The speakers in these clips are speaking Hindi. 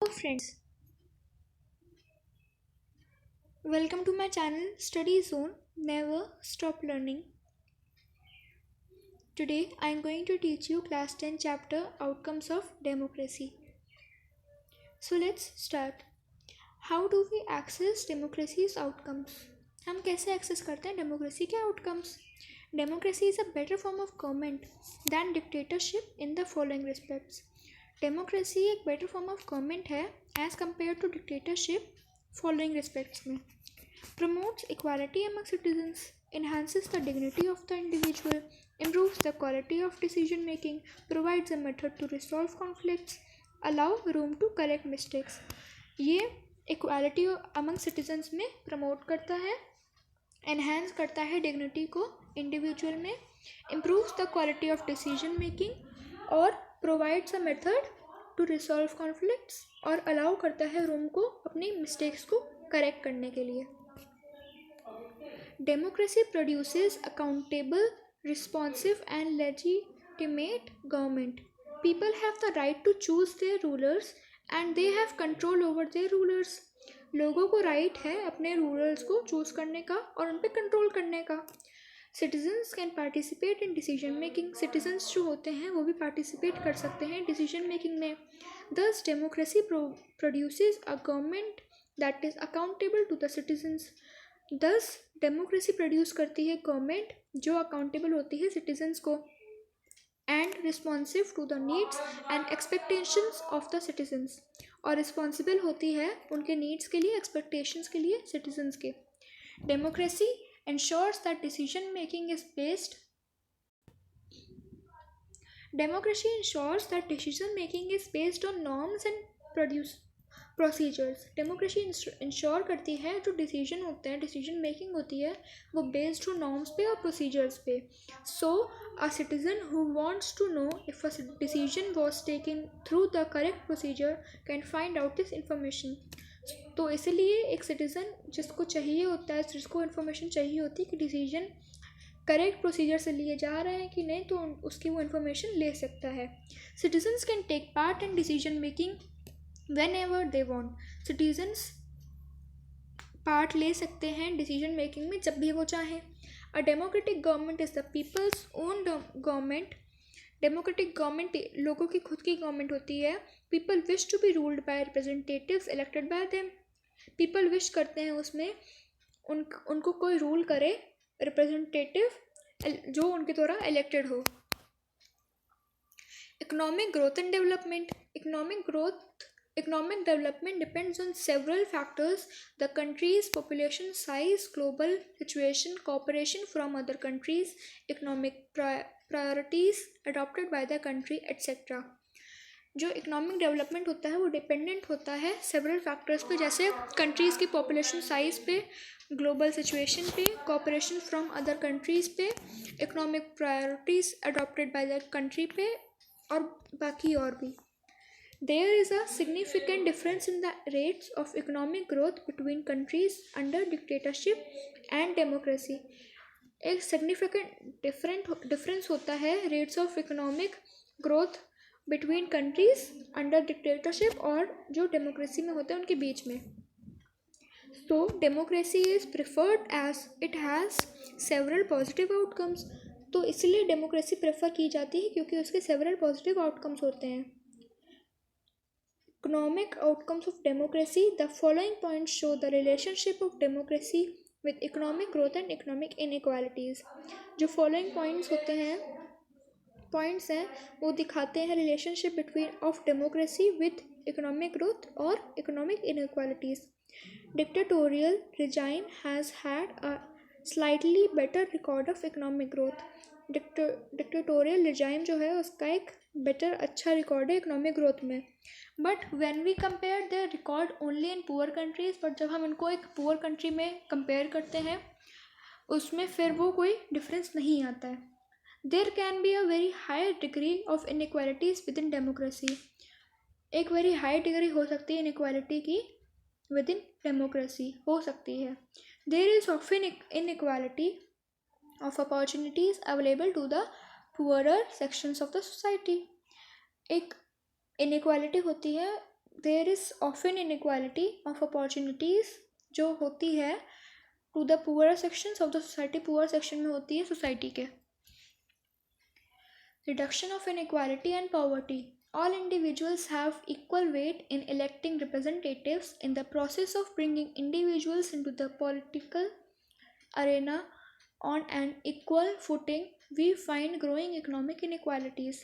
Hello friends, welcome to my channel Study Zone. Never stop learning. Today I am going to teach you class 10 chapter Outcomes of Democracy. So let's start. How do we access democracy's outcomes? हम कैसे एक्सेस करते हैं डेमोक्रेसी के outcomes? Democracy is a better form of government than dictatorship in the following respects. Democracy एक बेटर फॉर्म ऑफ गवर्नमेंट है as compare to dictatorship following respects में. Promotes equality among citizens, enhances the dignity of the individual, improves the quality of decision making, provides a method to resolve conflicts, allow room to correct mistakes. ये इक्वालिटी among citizens में प्रमोट करता है, एनहेंस करता है डिग्निटी को इंडिविजुअल में, improves the quality of decision making और provides a method to resolve conflicts और अलाउ करता है रूम को अपनी मिस्टेक्स को करेक्ट करने के लिए. Democracy produces accountable, responsive and legitimate government. People have the right to choose their rulers and they have control over their rulers. लोगों को राइट है अपने रूलर्स को चूज करने का और उन पर कंट्रोल करने का. Citizens can participate in decision making. Citizens जो होते हैं वो भी पार्टिसिपेट कर सकते हैं डिसीजन मेकिंग में. Thus democracy produces a government that is accountable to the citizens. Thus democracy produce करती है गवर्नमेंट जो अकाउंटेबल होती है सिटीजन्स को and responsive to the needs and expectations of the citizens, और रिस्पॉन्सिबल होती है उनके नीड्स के लिए, एक्सपेक्टेशंस के लिए सिटीजन्स के. Democracy ensures that decision making is based democracy ensures that decision making is based on norms and procedures. Democracy ensure करती है जो डिसीजन होते हैं, डिसीजन मेकिंग होती है वो बेस्ड हो नॉर्म्स पे और प्रोसीजर्स पे. So a citizen who wants to know if a decision was taken through the correct procedure can find out this information. तो इसलिए एक सिटीज़न जिसको चाहिए होता है, जिसको इन्फॉर्मेशन चाहिए होती है कि डिसीजन करेक्ट प्रोसीजर से लिए जा रहे हैं कि नहीं, तो उसकी वो इन्फॉर्मेशन ले सकता है. Citizens can take part in decision making whenever they want. Citizens part ले सकते हैं डिसीजन मेकिंग में जब भी वो चाहें. A democratic government is the people's own government. Democratic government लोगों की खुद की गवर्नमेंट होती है. People wish to be ruled by representatives elected by them. People wish करते हैं उसमें उनको कोई रूल करे, रिप्रेजेंटेटिव जो उनके द्वारा इलेक्टेड हो. Economic growth and development. Economic development depends on several factors: the country's population size, global situation, cooperation from other countries, economic priorities adopted by the country, etc. जो इकोनॉमिक डेवलपमेंट होता है वो डिपेंडेंट होता है सेवरल फैक्टर्स पे, जैसे कंट्रीज़ की पॉपुलेशन साइज़ पे, ग्लोबल सिचुएशन पे, कोऑपरेशन फ्रॉम अदर कंट्रीज़ पे, economic priorities adopted by the country पे और बाकी और भी. There is a significant difference in the rates of economic growth between countries under dictatorship and democracy. एक significant difference होता है rates of economic growth between countries under dictatorship और जो democracy में होते हैं उनके बीच में. So democracy is preferred as it has several positive outcomes. तो इसलिए democracy prefer की जाती है क्योंकि उसके several positive outcomes होते हैं. Economic outcomes of democracy. The following points show the relationship of democracy with economic growth and economic inequalities. जो following points हैं वो दिखाते हैं relationship between of democracy with economic growth और economic inequalities. Dictatorial regime has had a slightly better record of economic growth. Dictatorial regime जो है उसका एक बेटर अच्छा रिकॉर्ड है इकोनॉमिक ग्रोथ में. But when we compare their record only in poor countries, but जब हम इनको एक पुअर कंट्री में कंपेयर करते हैं उसमें फिर वो कोई डिफरेंस नहीं आता है. There can be a very high degree of inequalities within democracy. एक वेरी हाई डिग्री हो सकती है इनइक्वालिटी की विद इन डेमोक्रेसी, हो सकती है. There is often inequality of opportunities available to the poorer sections of the society. एक inequality होती है there is often inequality of opportunities जो होती है to the poor sections of the society, poor section में होती है सोसाइटी के. Reduction of inequality and poverty. All individuals have equal weight in electing representatives. In the process of bringing individuals into the political arena on an equal footing, we find growing economic inequalities.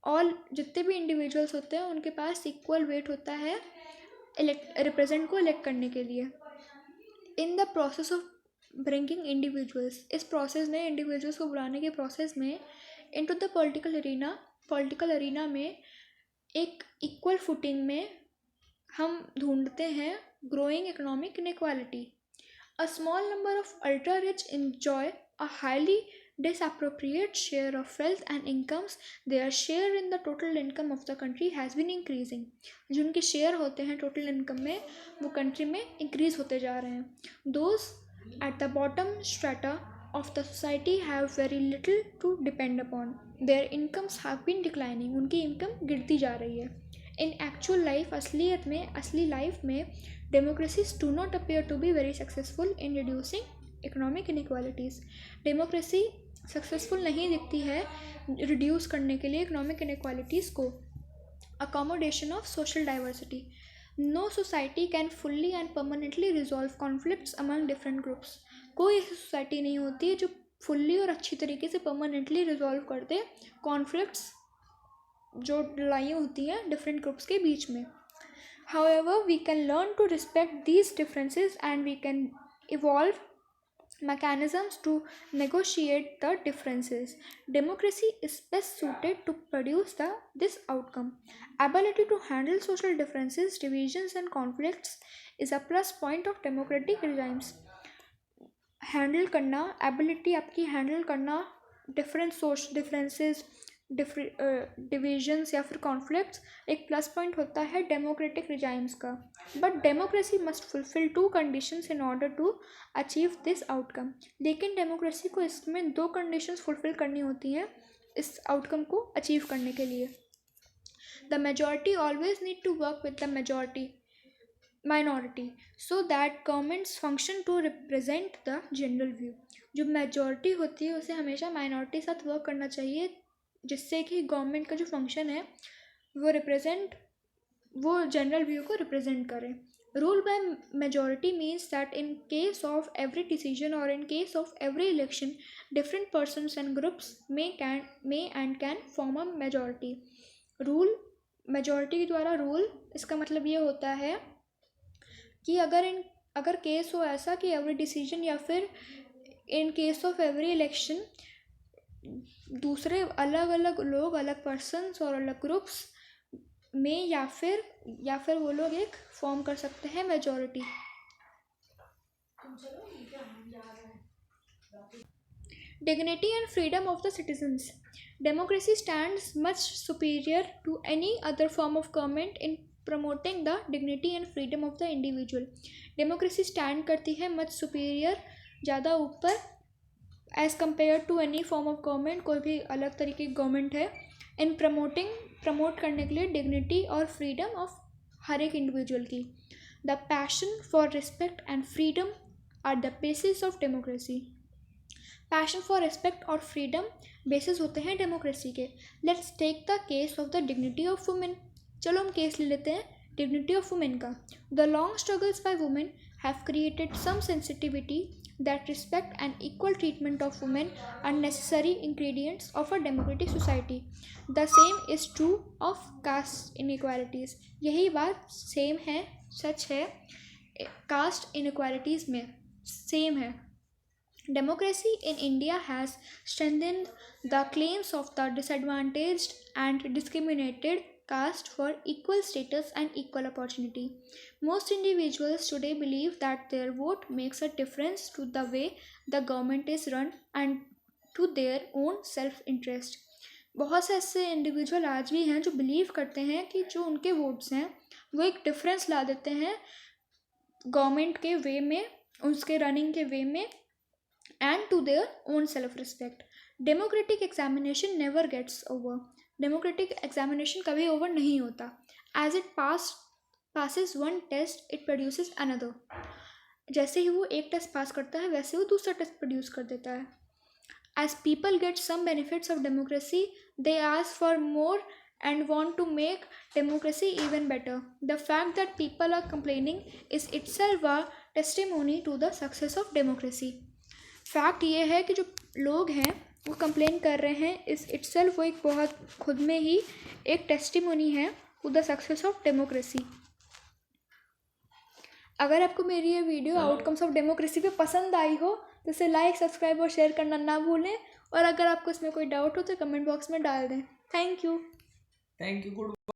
All जितने भी इंडिविजुअल्स होते हैं उनके पास इक्वल वेट होता है रिप्रेजेंट को इलेक्ट करने के लिए. In the process of bringing individuals, इस प्रोसेस में इंडिविजुअल्स को बुलाने के प्रोसेस में इनटू द पॉलिटिकल अरीना में एक इक्वल फुटिंग में हम ढूंढते हैं growing economic inequality. A small number of ultra rich enjoy a highly disappropriate share of wealth and incomes. Their share in the total income of the country has been increasing. जो उनके शेयर होते हैं टोटल इनकम में वो कंट्री में इंक्रीज होते जा रहे हैं. Those at the bottom strata of the society have very little to depend upon. Their incomes have been declining. उनकी इनकम गिरती जा रही है. In actual life, असली लाइफ में democracies do not appear to be very successful in reducing economic inequalities. Democracy successful नहीं दिखती है रिड्यूस करने के लिए इकोनॉमिक इनइक्वालिटीज़ को. Accommodation of social diversity. No society can fully and permanently resolve conflicts among different groups. कोई ऐसी सोसाइटी नहीं होती है जो फुल्ली और अच्छी तरीके से परमानेंटली रिजॉल्व कर दे कॉन्फ्लिक्ट्स जो लड़ाइयाँ होती हैं डिफरेंट ग्रुप्स के बीच में. However, we can learn to respect these differences and we can evolve mechanisms to negotiate the differences. Democracy is best suited to produce this outcome. Ability to handle social differences, divisions and conflicts is a plus point of democratic regimes. Handle करना, एबिलिटी आपकी हैंडल करना डिफरेंसेस डिविजन्स या फिर कॉन्फ्लिक्ट्स एक प्लस पॉइंट होता है डेमोक्रेटिक रिजाइम्स का. But democracy must fulfil 2 conditions in order to achieve this outcome. लेकिन डेमोक्रेसी को इसमें 2 कंडीशंस फुलफिल करनी होती हैं इस आउटकम को अचीव करने के लिए. The majority always need to work with the minority so that governments function to represent the general view. जो मेजॉरिटी होती है उसे हमेशा माइनॉरिटी साथ वर्क करना चाहिए जिससे कि गवर्नमेंट का जो फंक्शन है वो जनरल व्यू को रिप्रेजेंट करे. Rule by majority means that in case of every decision और in case of every election different persons and groups may and can form a majority. Rule majority के द्वारा रूल, इसका मतलब ये होता है कि अगर केस हो ऐसा कि एवरी डिसीजन या फिर इन केस ऑफ एवरी इलेक्शन दूसरे अलग अलग लोग, अलग पर्सन्स और अलग ग्रुप्स में या फिर वो लोग एक फॉर्म कर सकते हैं majority. Dignity and freedom of the citizens. Democracy stands much superior to any other form of government in promoting the dignity and freedom of the individual. Democracy stand करती है much superior, ज़्यादा ऊपर as compared to any form of government, कोई भी अलग तरीके की गवर्नमेंट है, in promote करने के लिए dignity और freedom of हर एक इंडिविजुअल की. The passion for respect and freedom are the basis of democracy. Passion for respect और फ्रीडम बेसिस होते हैं डेमोक्रेसी के. Let's take the case of the dignity of women. चलो हम केस ले लेते हैं डिग्निटी ऑफ वुमेन का. The long struggles by women have created some sensitivity that respect and equal treatment of women are necessary ingredients of a democratic society. The same is true of caste inequalities. यही बात सेम है, सच है कास्ट इनइक्वालिटीज़ में सेम है. Democracy in India has strengthened the claims of the disadvantaged and discriminated caste for equal status and equal opportunity. Most individuals today believe that their vote makes a difference to the way the government is run and to their own self-interest. बहुत से ऐसे इंडिविजुअल आज भी हैं जो बिलीव करते हैं कि जो उनके वोट्स हैं वो एक डिफरेंस ला देते हैं गवर्नमेंट के वे में, उसके रनिंग के वे में and to their own self-respect. Democratic examination never gets over. Democratic examination कभी over नहीं होता. As it passes one test, it produces another. जैसे ही वो एक टेस्ट पास करता है वैसे वो दूसरा टेस्ट प्रोड्यूस कर देता है. As people get some benefits of democracy, they ask for more and want to make democracy even better. The fact that people are complaining is itself a testimony to the success of democracy. Fact ये है कि जो लोग हैं वो कंप्लेन कर रहे हैं, इस itself वो एक बहुत खुद में ही एक टेस्टिमोनी है to the success of democracy. अगर आपको मेरी ये वीडियो आउटकम्स ऑफ डेमोक्रेसी पे पसंद आई हो तो इसे लाइक, सब्सक्राइब और शेयर करना ना भूलें. और अगर आपको इसमें कोई डाउट हो तो कमेंट बॉक्स में डाल दें. Thank you. गुड.